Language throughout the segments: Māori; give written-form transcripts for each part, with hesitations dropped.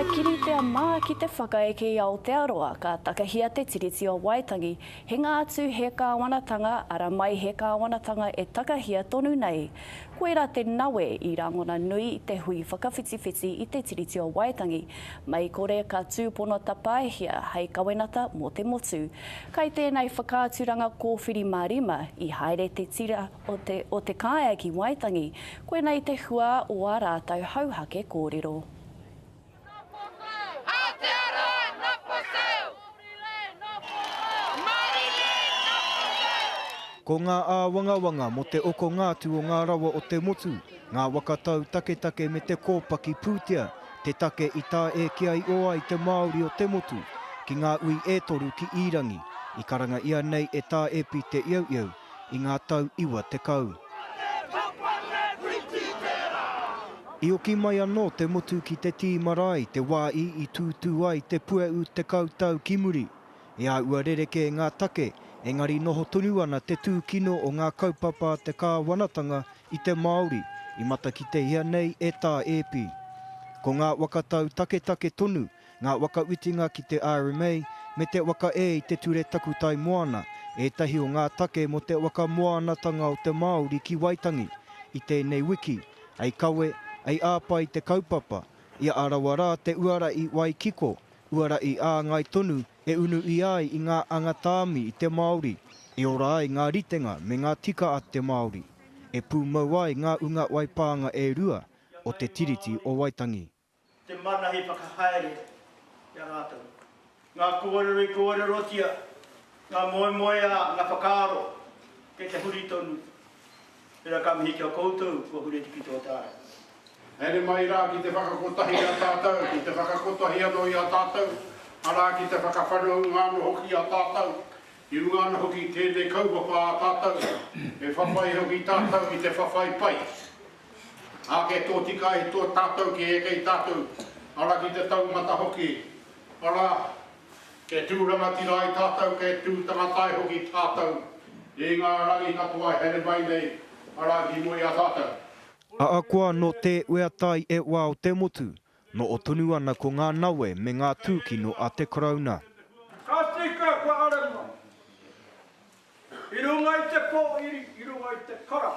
kiri te mā ki te whakaeke i Aotearoa ka takahia te tiriti o Waitangi. He ngā atu he kāwanatanga, ara mai he kāwanatanga e takahia tonu nei. Koera te nawe i rangona nui i te hui whakawhitiwhiti i te tiriti o Waitangi. Mai kore ka tūpono tapaehia hei kawenata mō te motu. Kai tēnei whakāturanga kōwhiri marima i haere te tira o te kāia ki Waitangi. Koenei te hua o a rātau hauhake kōrero. Ko ngā āwangawanga mo te oko ngātu o ngā rawa o te motu, ngā wakatau take me te kōpaki pūtea, te take i tā e kia i oa i te Māori o te motu, ki ngā ui e toru ki Irangi, i karanga ia nei e tā e pi te iau, i ngā tau iwa te kau. I oki mai anō te motu ki te tīmarae, te wāi i tūtū ai te pueu te kautau ki muri. E a ua rereke ngā take, engari noho tonu ana te tūkino o ngā kaupapa te kāwanatanga i te Māori, i mata ki te ia nei e tā epi. Ko ngā wakatau take tonu, ngā wakawhitinga ki te RMA, me te waka e i te ture takutai moana, e tahi o ngā take mo te waka moanatanga o te Māori ki Waitangi, i tēnei wiki, ai kawe, ai āpai te kaupapa, ia arawara te uara i Waikiko, uara i a ngai tonu, e unu i ai i ngā angatāmi i te Māori, e ora ai ngā ritenga me ngā tika a te Māori, e pū mau ai ngā unga waipānga e rua o te tiriti o Waitangi. Te manahi whakahaere ia rātou. Ngā kōrerotia, ngā moe a ngā whakaaro, ke te huri tonu. Pera ka mihi kia koutou, kua hure tiki tō tāre. Ere mai rā ki te whakakotahi a tātou, ki te whakakotahi anō i a tātou, arā ki te whakawhanau ngāno hoki a tātou, i ngāno hoki tēnei kaupapa a tātou, e whawhai hoki tātou i te whawhai pai. A ke tō tika i tō tātou ki e kei tātou, arā ki te taumata hoki, arā ke tūranga tira i tātou, ke tūtangatai hoki tātou, e ngā rangi katoa here mai nei, arā ki moi a tātou. A koa no te ueatai e wā o te motu, no o tonu ana ko ngā nawe me ngā tūkino a te karauna. Ka tika kua arama. I runga i te pōiri, i runga i te kara,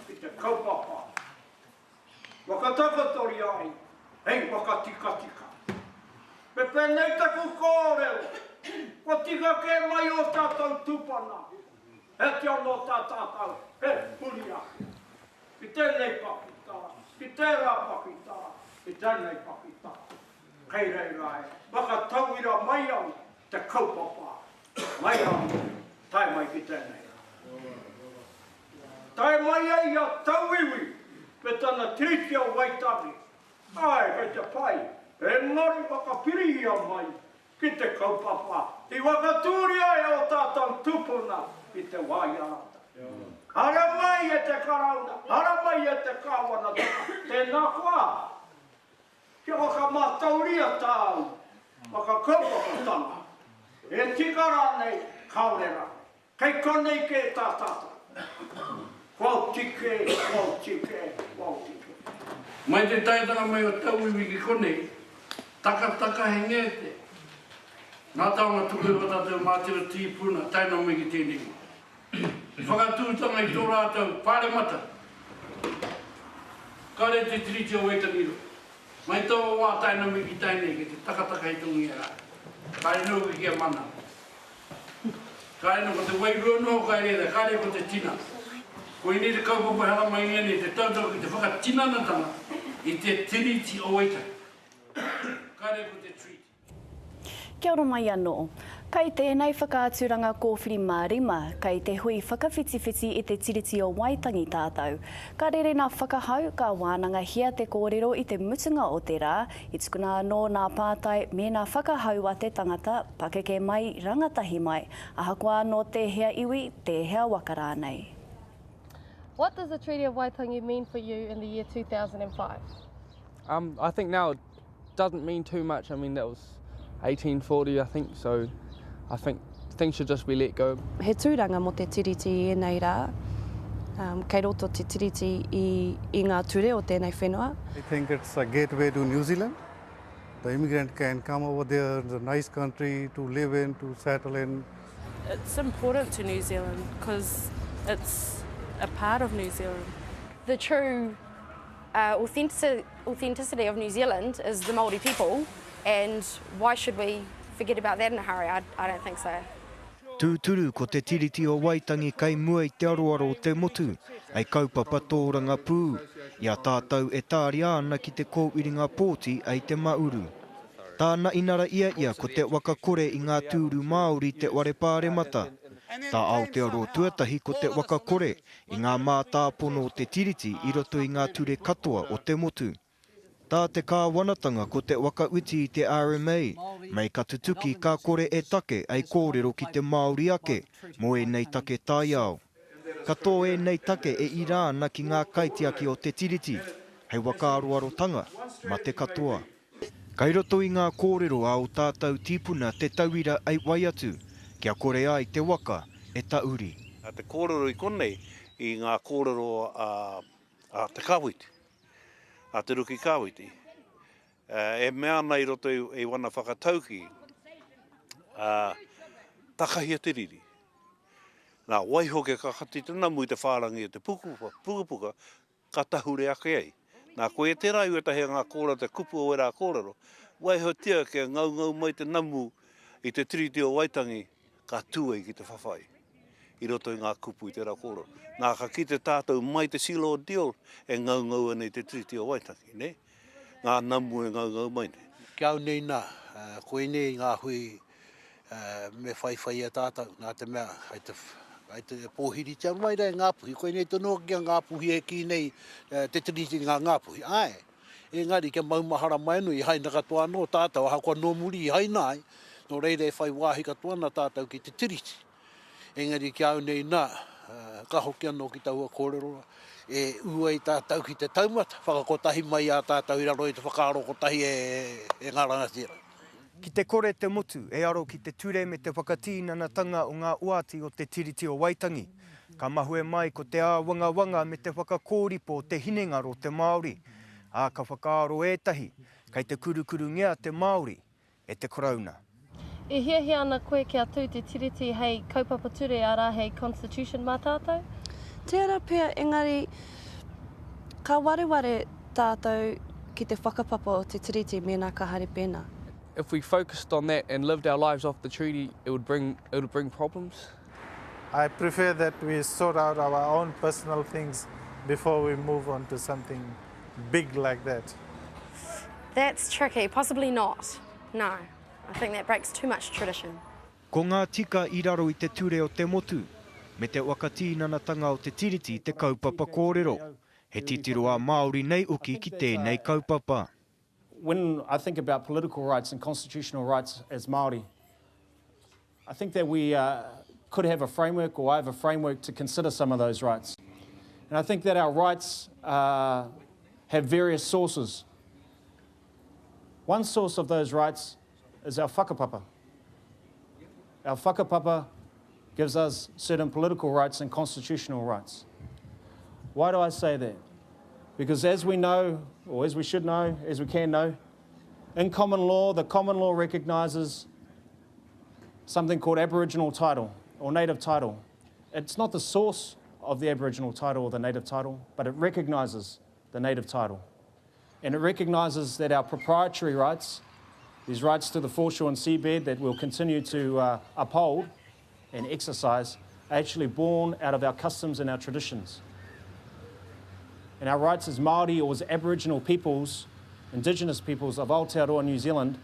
i te kaupapa. Wakatakatori ai, hei wakatika. Me penei taku kōreo, kua tika ke mai o tātou tūpana. He te anō tātou, he puria. I tēnei pakita, i tērā pakita, i tēnei pakita. Kei rei rai, waka tauira mai au te kaupapa. Mai au, tai mai ki tēnei. Tai mai ai a tauiwi, me tana tiriti o Waitangi. Ai, kei te pai, e ngari waka pirihia mai ki te kaupapa. I waka tūri ai o tātou tupuna i te waiarata. Hara mai e te karauna, hara mai e te kāwanata, tēnā koa. Kia waka mātauria tāu, waka kaupapa tanga. E tikara nei kaurera, kei konei ke tātata. Kwau tike. Mai te taitanga mai o tauiwi ki konei, taka he ngete. Nā taonga tuku o tātou mātira tīpuna, taino me ki tēnei. Whakatūtanga i tō rātou, pāre mata. Kare te tiriti o Waitangi. Mai tō wā taino me ki tainei, ki te taka i tungi e rā. Kare nō ki kia mana. Kare nō ko te wairua nō kai reda, kare ko te tina. Ko i ni te kaupapa hara mai ene, te tautau ki te whakatinanatanga i te tiriti o Waitangi. Kare ko te treaty. Kia ora mai anō. Kai tēnei whakāturanga kōwhiri marima, kai te hui whakawhitiwhiti i te tiriti o Waitangi tātou. Ka rere nā whakahau ka wānanga hia te kōrero i te mutunga o te rā, i tukuna anō nā pātai me nā whakahau a te tangata, pakeke mai, rangatahi mai, ahakoa anō te hea iwi, te hea wakara nei. What does the Treaty of Waitangi mean for you in the year 2005? I think now it doesn't mean too much. I mean, that was 1840, I think, so I think things should just be let go. He tūranga mo te tiriti e nei rā, kei roto te tiriti i ngā ture o tēnei whenua. I think it's a gateway to New Zealand. the immigrant can come over there, it's a nice country to live in, to settle in. It's important to New Zealand because it's a part of New Zealand. The true authenticity of New Zealand is the Māori people, and why should we forget about that in a hurry? I don't think so. Tūturu ko te tiriti o Waitangi kei mua I te aroaro o te motu, ai kaupapa tōranga pū. Ia tātou e tāri ana ki te kōwiringa pōti ai te mauru. Tāna inara ia ko te wakakore I ngā tūru Māori te ware pāremata. Tā Aotearoa tuatahi ko te wakakore I ngā mātāpono o te tiriti I roto I ngā ture katoa o te motu. Tā te kāwanatanga ko te wakauiti I te RMA, mai ka tutuki ka kore e take ai kōrero ki te Māori ake, mo e nei take tai ao. Ka tō e nei take e irāna ki ngā kaitiaki o te tiriti, hei wakaroarotanga, ma te katoa. Kai roto I ngā kōrero a o tātou tīpuna te tauira ai wai atu, kia kore ai te waka e tauri. Te kōrero I konei I ngā kōrero a te kāwiti. A te ruki kāwiti. E mea nei roto I wana whakatauki, takahia te riri. Nā waihoke ka hati te namu I te whārangi te pukapuka, ka tahure ake ei. Nā koe e tērā uetahi ngā kōrero te kupu o era kōrero, waihotia ke ngau mai te namu I te tiriti o Waitangi, ka tūei ki te whawhai. I roto I ngā kupu I tērā kōrero. Nā ka ki te tātou mai te silo o Diol e ngau anei te tiriti o Waitangi, ne? Ngā namu e ngau mai ne. Kia au nei nā, koe nei ngā hui me whaiwhai a tātou, nā te mea, ai te pōhiri te mai rai ngāpuhi, koe nei tono kia ngāpuhi e ki nei te tiriti ngā ngāpuhi. Ai, engari kia maumahara mai anu I haina katoa no tātou, aha kua no muri I haina ai, no reire e whai wāhi katoa na tātou ki te tiriti. Engari kia au nei nā, ka hoki anō ki taua kōrero, e ua I tātou ki te taumata, whakakotahi mai a tātou I raro I te whakaaro kotahi e ngā rangatira. Ki te kore te motu, e aro ki te ture me te whakatīnanatanga o ngā uati o te tiriti o Waitangi. Ka mahue mai ko te āwangawanga me te whakakōripo o te hinengaro o te Māori. A ka whakaaro ētahi, kei te kurukuru ngea te Māori, e te korauna. E hia ana koe kia tū te tiriti hei kaupapa ture ara hei Constitution mā tātou? Te ara pia, engari, ka wareware tātou ki te whakapapa o te tiriti mēnā ka hari pēnā. If we focused on that and lived our lives off the treaty, it would bring problems. I prefer that we sort out our own personal things before we move on to something big like that. That's tricky, possibly not. No, I think that breaks too much tradition. Ko ngā tika I raro I te ture o te motu, me te wakatīnanatanga o te tiriti te kaupapa kōrero. He titiro a Māori nei uki ki tēnei kaupapa. When I think about political rights and constitutional rights as Māori, I think that we could have a framework, or I have a framework to consider some of those rights. And I think that our rights have various sources. One source of those rights is our whakapapa. Our whakapapa gives us certain political rights and constitutional rights. Why do I say that? Because as we know, or as we should know, as we can know, in common law, the common law recognises something called Aboriginal title or native title. It's not the source of the Aboriginal title or the native title, but it recognises the native title. And it recognises that our proprietary rights, these rights to the foreshore and seabed that we'll continue to uphold and exercise, are actually born out of our customs and our traditions. And our rights as Māori or as Aboriginal peoples, Indigenous peoples of Aotearoa, New Zealand,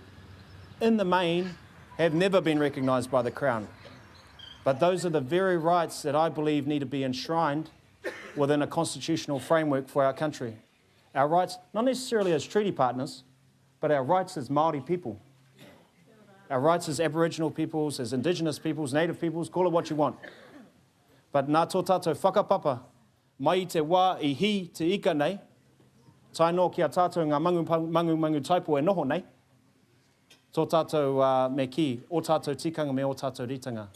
in the main, have never been recognised by the Crown. But those are the very rights that I believe need to be enshrined within a constitutional framework for our country. Our rights, not necessarily as treaty partners, but our rights as Māori people. Our rights as Aboriginal peoples, as Indigenous peoples, Native peoples, call it what you want. But nā tō tātou whakapapa, mai te wā I hi te ika nei, tai no ki a tātou ngā mangu taipo e noho nei, tō tātou me ki, o tātou tikanga me o tātou ritanga.